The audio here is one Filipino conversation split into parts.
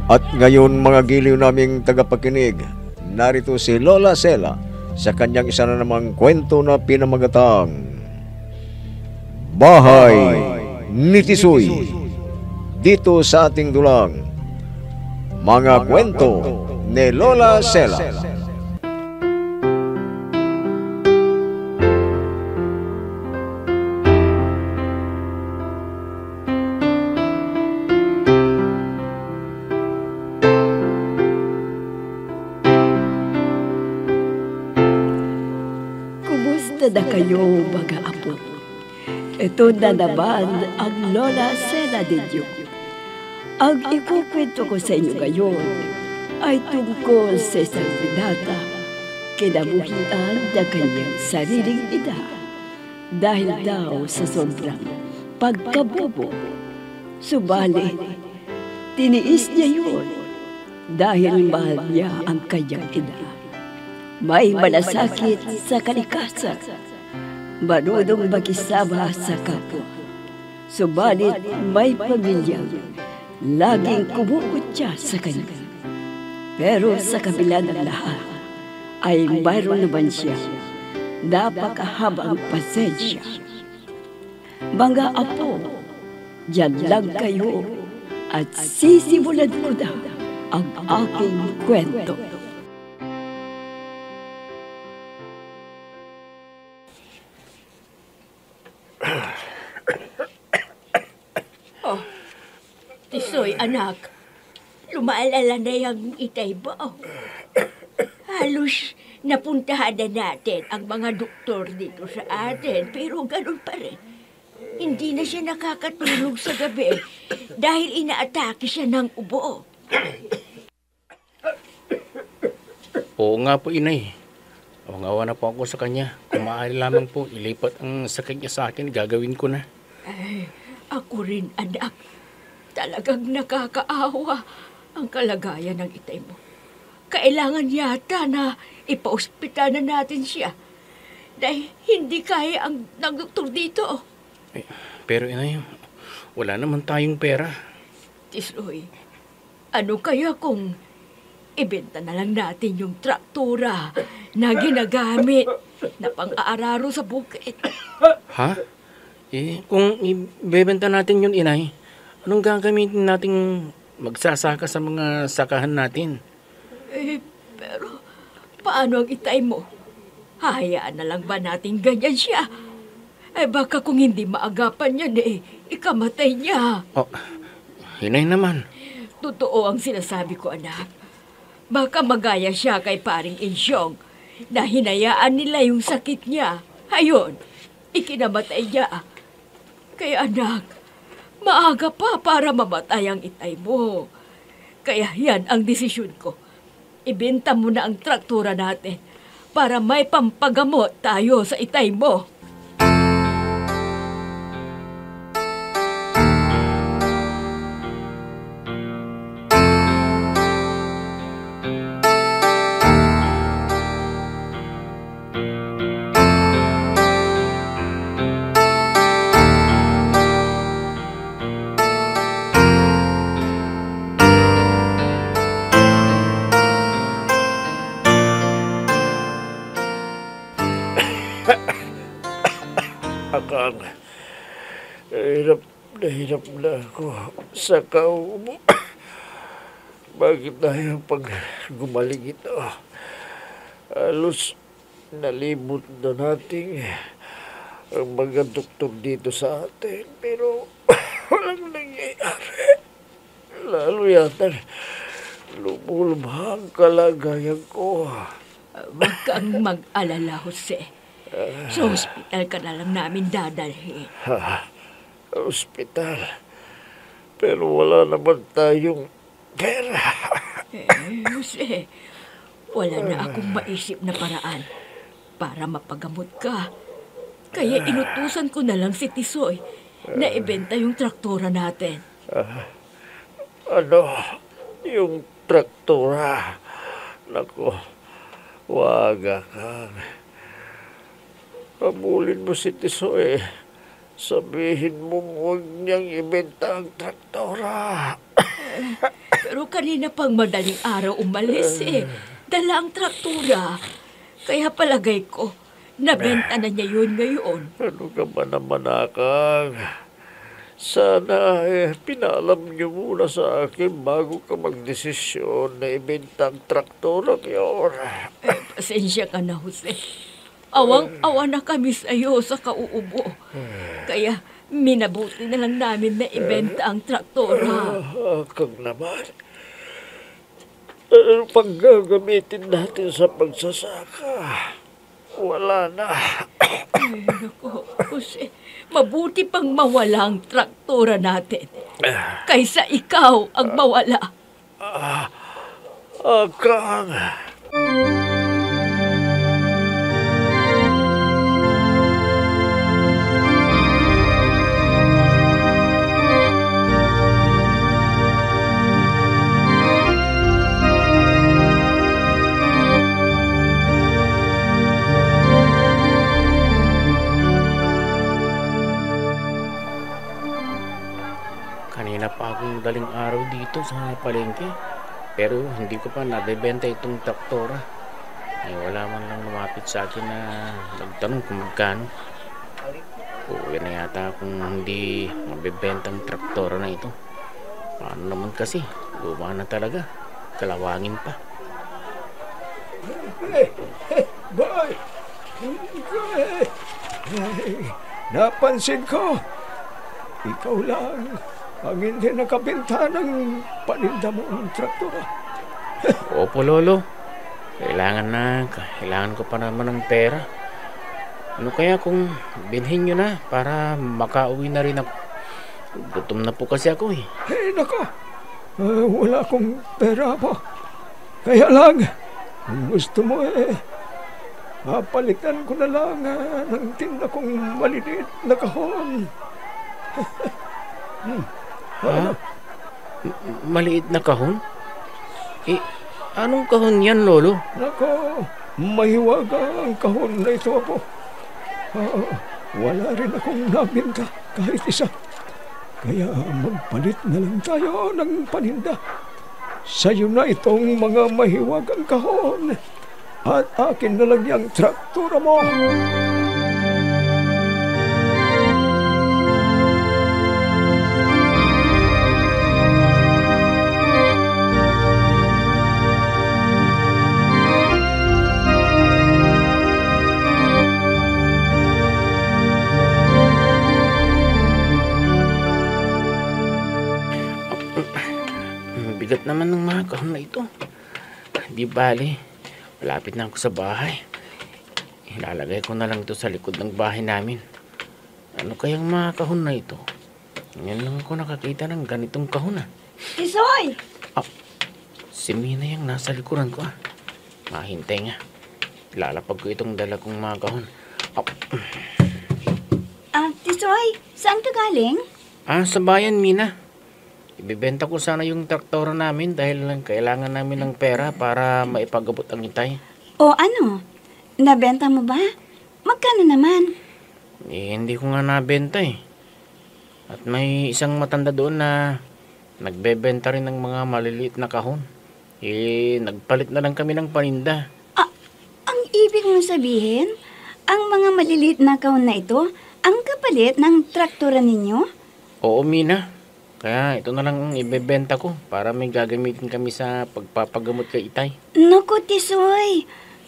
At ngayon mga giliw naming tagapakinig, narito si Lola Sela sa kanyang isa na namang kwento na pinamagatang Bahay ni Tisoy. Dito sa ating dulang, mga kwento ni Lola Sela. Na kayo, baga apo. Ito na naman ang Lola Sela ninyo. Ang ikukwento ko sa inyo ngayon ay tungkol sa isang binata kinabuhian ng kanyang sariling ina dahil daw sa sobrang pagkabobo. Subalit, tiniis niya yun dahil mahal niya ang kanyang ina. May malasakit sa kalikasan, marunong makisama sa kapwa. Subalit may pamilyang laging kumukutya sa kanya. Pero sa kabila ng lahat, ay mayroon naman siya napakahabang pasensya. Mga apo, diyan lang kayo at sisimulan ko na ang aking kwento. Oh, Tisoy, anak. Lumaalala na yung itay mo. Halos napuntahan na natin ang mga doktor dito sa atin, pero ganun pa rin. Hindi na siya nakakatulog sa gabi dahil inaatake siya ng ubo. Oo nga po, inay. Awa na po ako sa kanya. Kung maaari lamang po, ilipat ang sakit niya sa akin, gagawin ko na. Ay, ako rin, anak. Talagang nakakaawa ang kalagayan ng itay mo. Kailangan yata na ipa-ospital na natin siya. Dahil hindi kaya ang doktor dito. Pero inay, wala naman tayong pera. Tisoy, ano kaya kung ibenta na lang natin yung traktura na ginagamit na pang-aararo sa bukid? Ha? Kung ibebenta natin yun, inay, anong gagamitin nating magsasaka sa mga sakahan natin? Pero paano ang itay mo? Hayaan na lang ba natin ganyan siya? Baka kung hindi maagapan yan, ikamatay niya. Oh, inay naman. Totoo ang sinasabi ko, anak. Baka magaya siya kay paring Insyong na hinayaan nila yung sakit niya. Ayon, ikinamatay niya. Kaya anak, maaga pa para mamatay ang itay mo. Kaya yan ang desisyon ko. Ibenta mo na ang traktura natin para may pampagamot tayo sa itay mo. Akang, hirap na ako sa kaubo. Bakit tayo pag gumaling ito? Halos nalimot na natin ang mga doktor dito sa atin. Pero walang nangyayari. Lalo yata lumulubha ang kalagayan ko. Huwag kang mag-alala, Jose. Sa ospital ka na lang namin dadalhin. Ospital? Pero wala naman tayong pera. Jose, wala na akong maisip na paraan para mapagamot ka. Kaya inutusan ko na lang si Tisoy na ibenta yung traktura natin. Ano? Yung traktura? Naku, wag kang. Habulin mo si Tisoy. Sabihin mo huwag niyang ibenta ang traktora. Pero kanina pang madaling araw umalis eh. Dala ang traktura. Kaya palagay ko, nabenta na niya yun ngayon. Ano ka ba naman, Akang? Sana pinalam niyo muna sa akin bago ka magdesisyon na ibenta ang traktorang yun. Pasensya ka na, Jose. Awang-awa na kami sa iyo sa kauubo. Kaya minabuti na lang namin na ibenta ang traktora. Akang naman. Ano pang gagamitin natin sa pagsasaka? Wala na. Ay, naku, Jose, mabuti pang mawala ang traktora natin. Kaysa ikaw ang mawala. Akang. Kanina pa akong daling araw dito sa palengke. Pero hindi ko pa nabebenta itong traktora. Ay wala man lang lumapit sa akin na nagtanong kung magkano. Uwi na yata kung hindi mabebenta ang traktora na ito. Paano naman kasi? Luma na talaga. Kalawangin pa. Boy! Napansin ko, ikaw lang ang hindi nakabenta ng paninda mong traktora. Opo, Lolo. Kailangan ko pa naman ng pera. Ano kaya kung bilhin nyo na para makauwi na rin ako? Gutom na po kasi ako eh. Nako, wala akong pera po. Kaya lang, kung gusto mo palitan ko na lang ng tinda kong maliliit na kahon. Ha? Maliit na kahon? Anong kahon yan, Lolo? Nako, mahiwaga ang kahon na ito po. Wala rin akong nabinta kahit isa. Kaya magpalit na lang tayo ng paninda. Sa'yo na itong mga mahiwagang kahon. At akin na lang yung traktura mo. Bigat naman ng mga kahon na ito. Di bali, malapit na ako sa bahay. Ilalagay ko na lang ito sa likod ng bahay namin. Ano kayang mga kahon na ito? Ngayon lang ako nakakita ng ganitong kahon ah. Tisoy! Si Mina yung nasa likuran ko ah. Mahintay nga. Lalapag ko itong dala kong mga kahon. Tisoy, saan ka galing? Sa bayan, Mina. Ibibenta ko sana yung traktora namin dahil kailangan namin ng pera para maipagabot ang itay. O ano? Nabenta mo ba? Magkano naman? Hindi ko nga nabenta eh. At may isang matanda doon na nagbebenta rin ng mga maliliit na kahon. Nagpalit na lang kami ng paninda. Ang ibig mong sabihin, ang mga maliliit na kahon na ito, ang kapalit ng traktora ninyo? Oo, Mina. Kaya ito na lang ang ibebenta ko para may gagamitin kami sa pagpapagamot kay itay. Naku, Tisoy,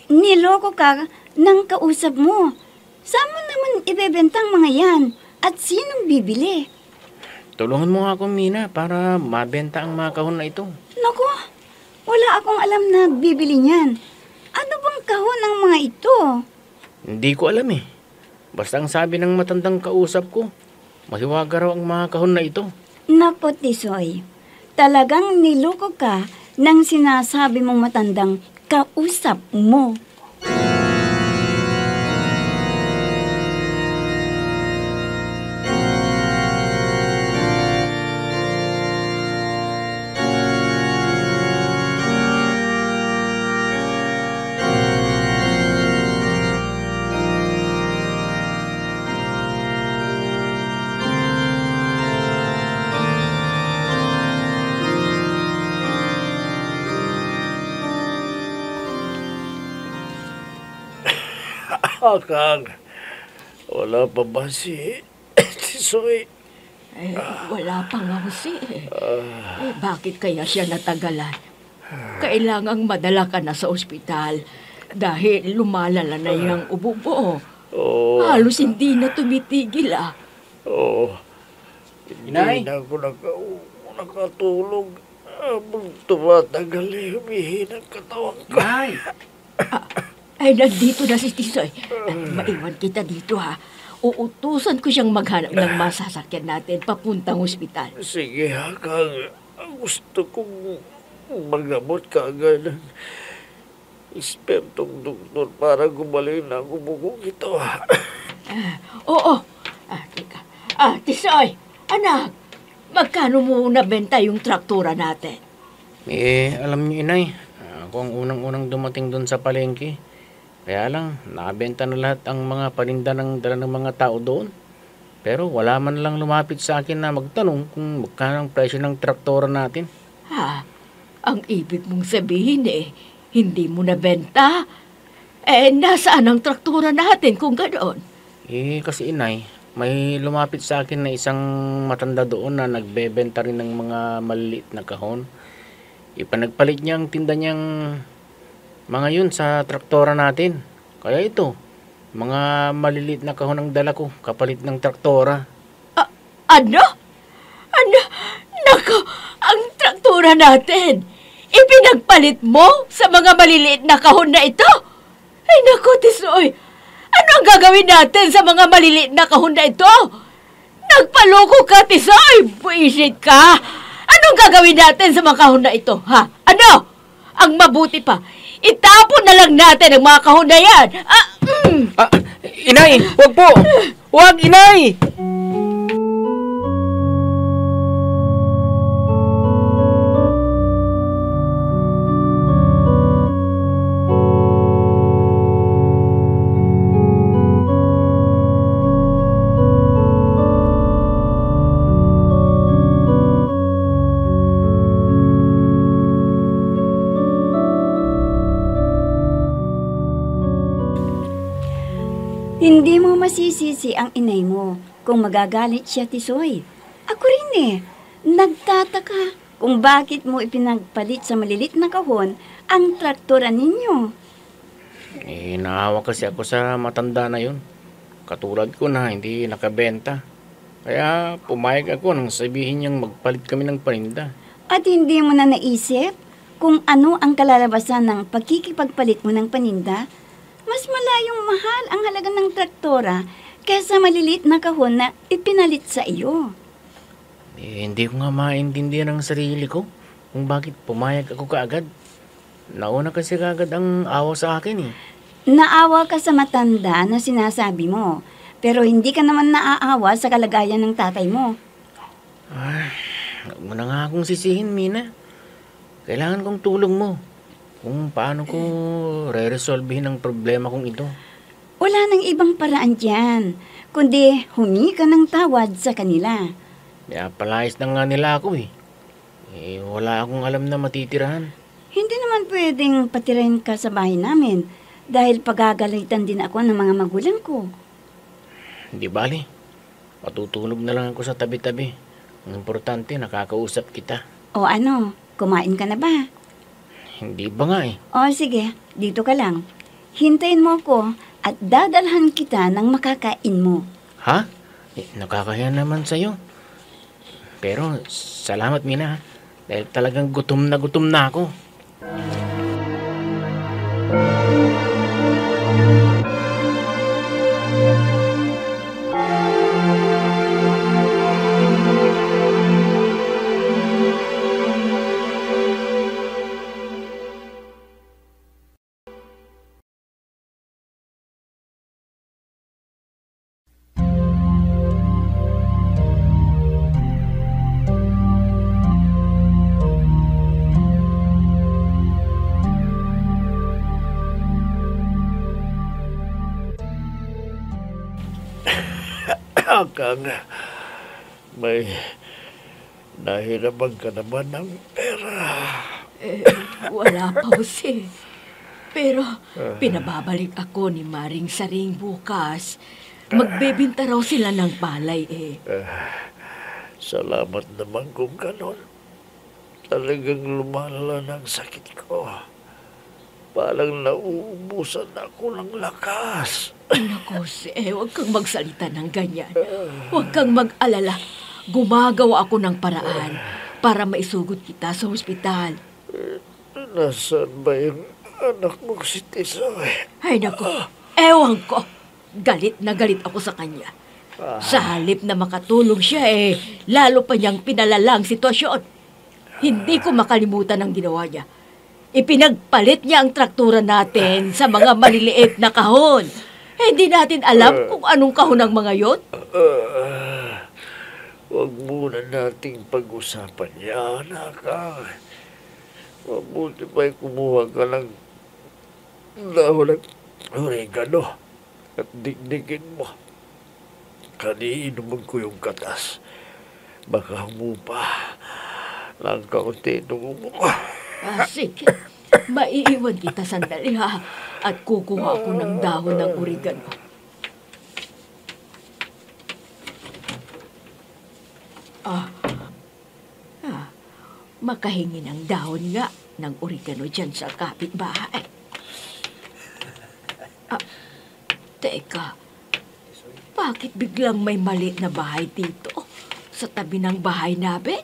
niloko ka ng kausap mo. Saan mo naman ibebenta ang mga yan? At sinong bibili? Tulungan mo nga ako, Mina, para mabenta ang mga kahon na ito. Naku, wala akong alam na bibili niyan. Ano bang kahon ang mga ito? Hindi ko alam eh. Basta ang sabi ng matandang kausap ko, mahiwaga raw ang mga kahon na ito. Naku, Tisoy, talagang niloko ka ng sinasabi mong matandang kausap mo. Akang, wala pa ba si Tisoy? Wala pa nga si. Bakit kaya siya natagalan? Kailangang madala ka na sa ospital dahil lumalala na yung ubo mo. Oo. Halos hindi na tumitigil Oo. Inay? Hindi na ako nakatulog. Habang tumatagal humihina ang katawan ko. Nay! Ay, nandito na si Tisoy. Maiwan kita dito Uutusan ko siyang maghanap ng masasakyan natin papuntang ospital. Sige, Hakang. Gusto kong magamot kagad ng ekspertong doktor para gumaling na ang ubugong ito. Oo. Teka. Tisoy, anak, magkano mo nabenta yung traktura natin? Alam niyo, Inay, ako ang unang-unang dumating doon sa palengke. Kaya lang, nakabenta na lahat ang mga paninda ng dala ng mga tao doon. Pero wala man lang lumapit sa akin na magtanong kung magkano ang presyo ng traktora natin. Ang ibig mong sabihin hindi mo nabenta? Nasaan ang traktura natin kung ganoon? Kasi Inay, may lumapit sa akin na isang matanda doon na nagbebenta rin ng mga maliliit na kahon. Ipanagpalit niya ang tinda niyang mga yun sa traktora natin. Kaya ito, mga maliliit na kahon ang dala ko kapalit ng traktora. Ano? Nako, ang traktura natin. Ipinagpalit mo sa mga maliliit na kahon na ito? Ay nako, Tisoy. Ano ang gagawin natin sa mga maliliit na kahon na ito? Nagpaloko ka, Tisoy. Buisit ka. Anong gagawin natin sa mga kahon na ito, Ano? Ang mabuti pa, itapon na lang natin ang mga kahon na yan. Inay! Huwag po! Huwag, Inay! Hindi mo masisisi ang inay mo kung magagalit siya, Tisoy. Ako rin nagtataka kung bakit mo ipinagpalit sa malilit na kahon ang traktora ninyo. Naawa kasi ako sa matanda na yun. Katulad ko na hindi nakabenta. Kaya pumayag ako nang sabihin niyang magpalit kami ng paninda. At hindi mo na naisip kung ano ang kalalabasan ng pagkikipagpalit mo ng paninda? Mas malayong mahal ang halaga ng traktora kaysa maliliit na kahon na ipinalit sa iyo. Hindi ko nga maintindihan ang sarili ko kung bakit pumayag ako kaagad. Nauna kasi kaagad ang awa sa akin Naawa ka sa matanda na sinasabi mo, pero hindi ka naman naaawa sa kalagayan ng tatay mo. Huwag mo na nga akong sisihin, Mina. Kailangan kong tulong mo. Kung paano ko re-resolvehin ang problema kong ito. Wala nang ibang paraan dyan, kundi humingi ka ng tawad sa kanila. Kaya palayas na nga nila ako wala akong alam na matitirahan. Hindi naman pwedeng patirahin ka sa bahay namin dahil pagagalitan din ako ng mga magulang ko. Hindi bali. Patutulog na lang ako sa tabi-tabi. Ang importante, nakakausap kita. O ano, kumain ka na ba? Hindi ba nga O sige, dito ka lang. Hintayin mo ako at dadalhan kita ng makakain mo. Ha? Nakakahiya naman sa'yo. Pero salamat, Mina. Dahil talagang gutom na ako. Akang, may nahiraman ka naman ng pera. Wala pa, Jose. Pero pinababalik ako ni Maring Saring bukas. Magbebenta raw sila ng palay eh. Salamat naman kung ganon. Talagang lumala ng sakit ko. Parang nauubusan ako ng lakas. Naku, huwag kang magsalita ng ganyan. Huwag kang mag-alala. Gumagawa ako ng paraan para maisugod kita sa ospital. Nasaan ba yung anak mo si Tisoy? Ay naku, ewan ko. Galit na galit ako sa kanya. Sa halip na makatulong siya lalo pa niyang pinalala ang sitwasyon. Hindi ko makalimutan ang ginawa niya. Ipinagpalit niya ang traktura natin sa mga maliliit na kahon. Hindi natin alam kung anong kahon ang mga yon. Huwag muna nating pag-usapan yan, Akang. Mabuti ba'y kumuha ka ng dahon ng oregano at digdigin mo. Kaniinuman ko yung katas. Baka humupa ng kaunti nung umuha. Sige. Maiiwan kita sandali ha. At kukuha ako ng dahon ng oregano. Makahingi ng dahon nga ng oregano dyan sa kapitbahay. Teka, bakit biglang may maliit na bahay dito sa tabi ng bahay namin?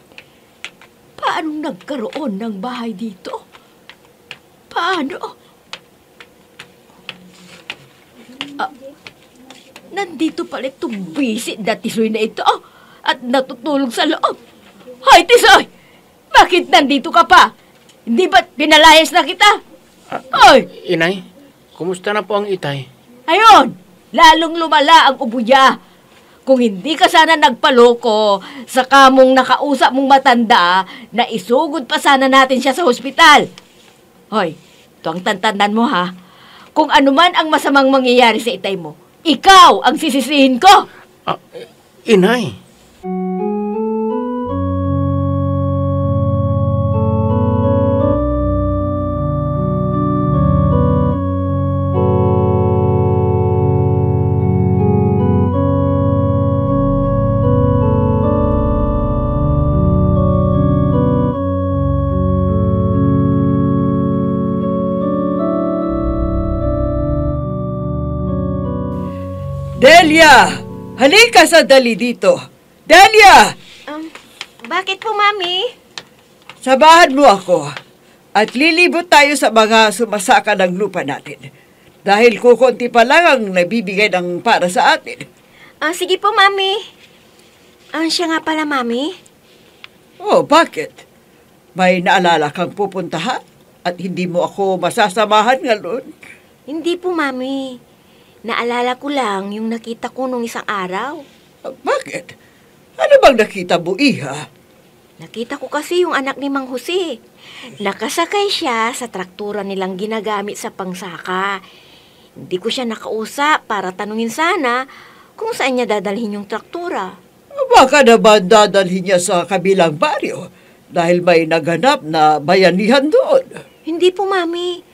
Paano nagkaroon ng bahay dito? Paano? Nandito pala itong bisit na Tisoy na ito at natutulog sa loob. Hoy, Tisoy! Bakit nandito ka pa? Hindi ba't pinalayas na kita? Hoy! Inay, kumusta na po ang itay? Ayun! Lalong lumala ang ubo niya. Kung hindi ka sana nagpaloko sa kamong nakausap mong matanda, na isugod pa sana natin siya sa ospital. Hoy, ito ang tantandan mo ha. Kung anuman ang masamang mangyayari sa itay mo, ikaw ang sisisihin ko. Inay. Delia! Halika sandali dito. Delia! Bakit po, Mami? Samahan mo ako at lilibot tayo sa mga sumasaka ng lupa natin. Dahil kukunti pa lang ang nabibigay ng para sa atin. Sige po, Mami. Siya nga pala, Mami. Oh, bakit? May naalala kang pupuntahan at hindi mo ako masasamahan ngayon? Hindi po, Mami. Naalala ko lang yung nakita ko nung isang araw. Bakit? Ano bang nakita mo, Iha? Nakita ko kasi yung anak ni Mang Jose. Nakasakay siya sa traktura nilang ginagamit sa pangsaka. Hindi ko siya nakausap para tanungin sana kung saan niya dadalhin yung traktura. Baka naman dadalhin niya sa kabilang baryo dahil may naganap na bayanihan doon. Hindi po, Mami.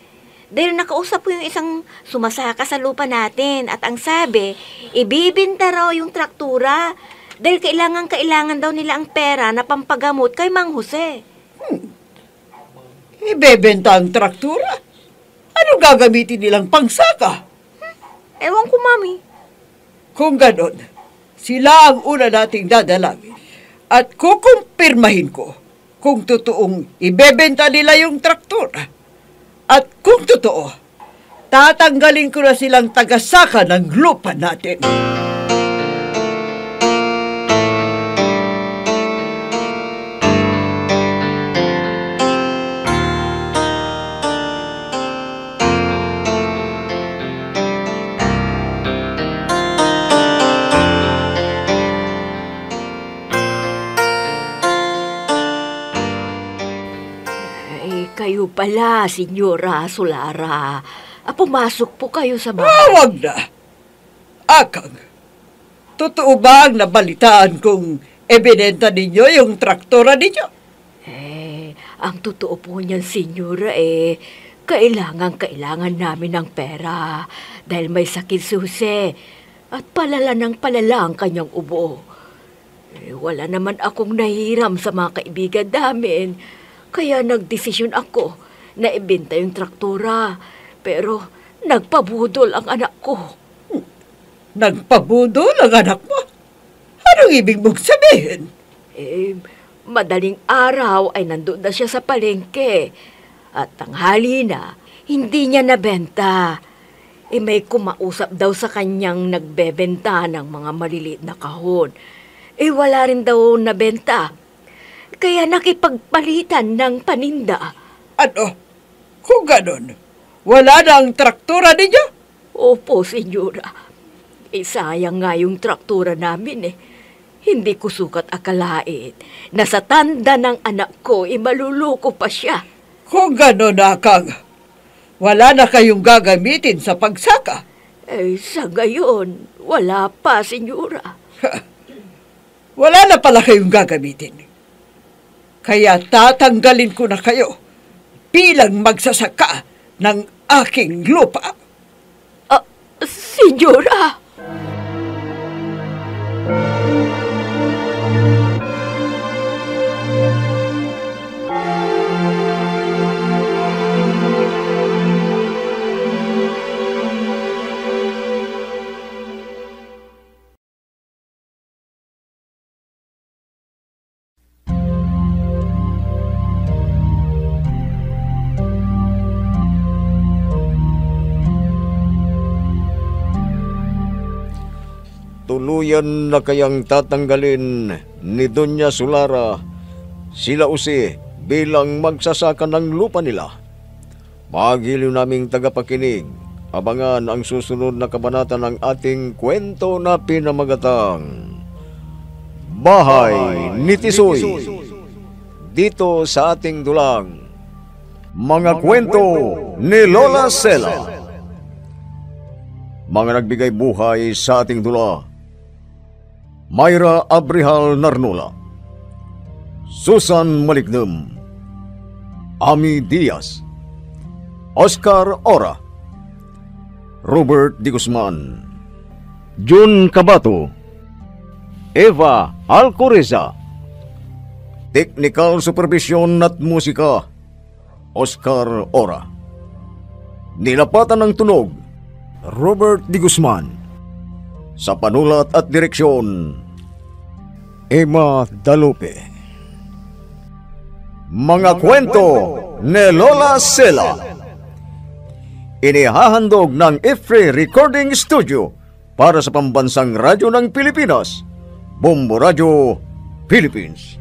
Dahil nakausap po yung isang sumasaka sa lupa natin at ang sabi, ibibinta raw yung traktura dahil kailangan daw nila ang pera na pampagamot kay Mang Jose. Ibebenta ang traktura? Anong gagamitin nilang pangsaka? Ewan ko, Mami. Kung ganon, sila ang una nating dadalawin at kukumpirmahin ko kung totoong ibebenta nila yung traktura. At kung totoo, tatanggalin ko na silang tagasaka ng lupa natin. Kayo pala, Senyora Solara. Pumasok po kayo sa bahay. Wag na! Akang, totoo ba ang nabalitaan kung ebidenta ninyo yung traktora ninyo? Ang totoo po niyan, Senyora, Kailangan namin ng pera dahil may sakit si Jose at palala ng palala ang kanyang ubo. Wala naman akong nahiram sa mga kaibigan namin, kaya nagdesisyon ako na ibenta yung traktura. Pero nagpabudol ang anak ko. Nagpabudol ang anak mo? Anong ibig mong sabihin? Madaling araw ay nandun na siya sa palengke. At tanghali na, hindi niya nabenta. May kumausap daw sa kanyang nagbebenta ng mga maliliit na kahon. Wala rin daw nabenta. Kaya nakipagpalitan ng paninda. Ano? Kung ganon, wala na ang traktura ninyo? Opo, senyora. Sayang nga yung traktura namin Hindi ko sukat akalain na sa tanda ng anak ko, maluluko pa siya. Kung ganon, Akang, wala na kayong gagamitin sa pagsaka. Sa gayon, wala pa, senyora. Wala na pala kayong gagamitin. Kaya tatanggalin ko na kayo bilang magsasaka ng aking lupa. Senyora! Tuluyan na kayang tatanggalin ni Doña Solara sila Jose bilang magsasaka ng lupa nila. Magiliw naming tagapakinig, abangan ang susunod na kabanata ng ating kwento na pinamagatang Bahay ni Tisoy. Dito sa ating dulang Mga Kwento ni Lola Sela. Mga nagbigay buhay sa ating dula: Mayra Abrihal Narnola, Susan Malignem, Ami Diaz, Oscar Ora, Robert D. Guzman, Jun Cabato, Eva Alcoreza. Technical Supervision at Musika, Oscar Ora. Nilapatan ng tunog, Robert D. Guzman. Sa panulat at direksyon, Emma Dalupe. Mga Kwento ni Lola Sela. Inihahandog ng IFRE Recording Studio para sa Pambansang Radyo ng Pilipinas, Bombo Radio, Philippines.